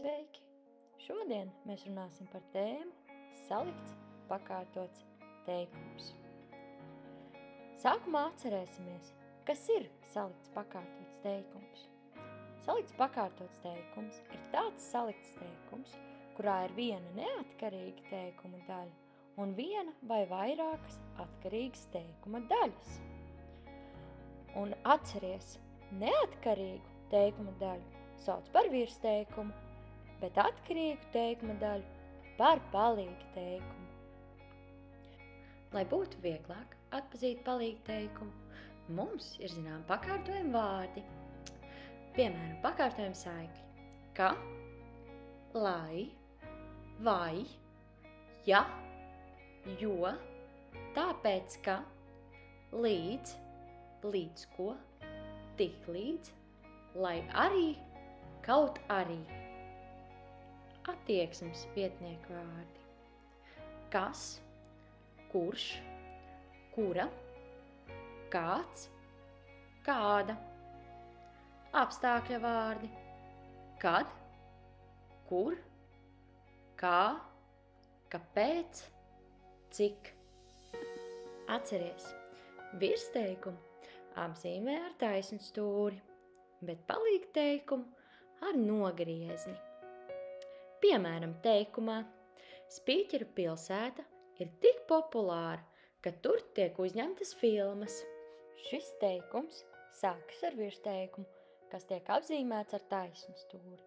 Sveiki! Šodien mēs runāsim par tēmu salikts, pakārtots teikums. Sākumā atcerēsimies, kas ir salikts, pakārtots teikums. Salikts, pakārtots teikums ir tāds salikts teikums, kurā ir viena neatkarīga teikuma daļa un viena vai vairākas atkarīgas teikuma daļas. Un atceries, neatkarīgu teikuma daļu sauc par virsteikumu, bet atkarīgu teikuma daļu par palīga teikumu. Lai būtu vieglāk atpazīt palīga teikumu, mums ir zinām pakārtojumi vārdi. Piemēram, pakārtojumi saikļi – ka, lai, vai, ja, jo, tāpēc ka, līdz, līdz ko, tik līdz, lai arī, kaut arī. Attieksmes vietnieku vārdi – kas, kurš, kura, kāds, kāda. Apstākļa vārdi – kad, kur, kā, kāpēc, cik. Atceries, virsteikumu apzīmē ar taisnu stūri, bet palīga teikumu ar nogriezni. Piemēram, teikumā Spīķeru pilsēta ir tik populāra, ka tur tiek uzņemtas filmas. Šis teikums sākas ar virsteikumu, kas tiek apzīmēts ar taisnu stūri,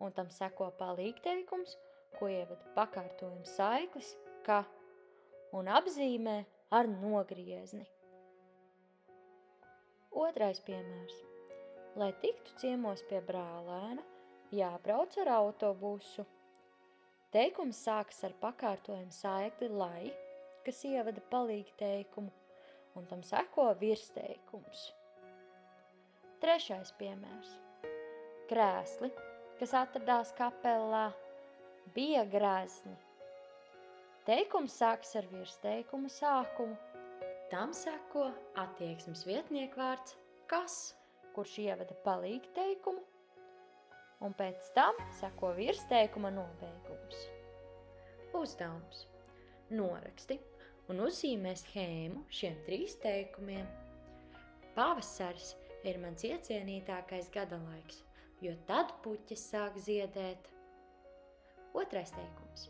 un tam seko palīga teikums, ko ievada pakārtojums saiklis, ka, un apzīmē ar nogriezni. Otrais piemērs. Lai tiktu ciemos pie brālēna, jābrauc ar autobusu. Teikums sākas ar pakārtojumu saikli lai, kas ievada palīga teikumu, un tam seko virsteikums. Trešais piemērs. Krēsli, kas atradās kapelā, bija grezni. Teikums sākas ar virsteikuma sākumu. Tam seko attieksmes vietnieku vārds kas, kurš ievada palīga teikumu, un pēc tam seko virsteikuma nobeigums. Uzdevums. Noraksti un uzzīmē schēmu šiem 3 teikumiem. Pavasaris ir mans iecienītākais gadalaiks, jo tad puķes sāk ziedēt. Otrais teikums.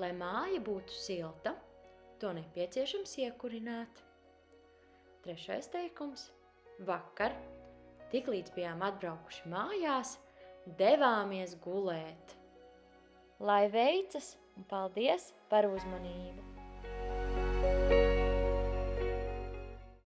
Lai māja būtu silta, to nepieciešams iekurināt. Trešais teikums. Vakar, tiklīdz bijām atbraukuši mājās, devāmies gulēt. Lai veicas un paldies par uzmanību!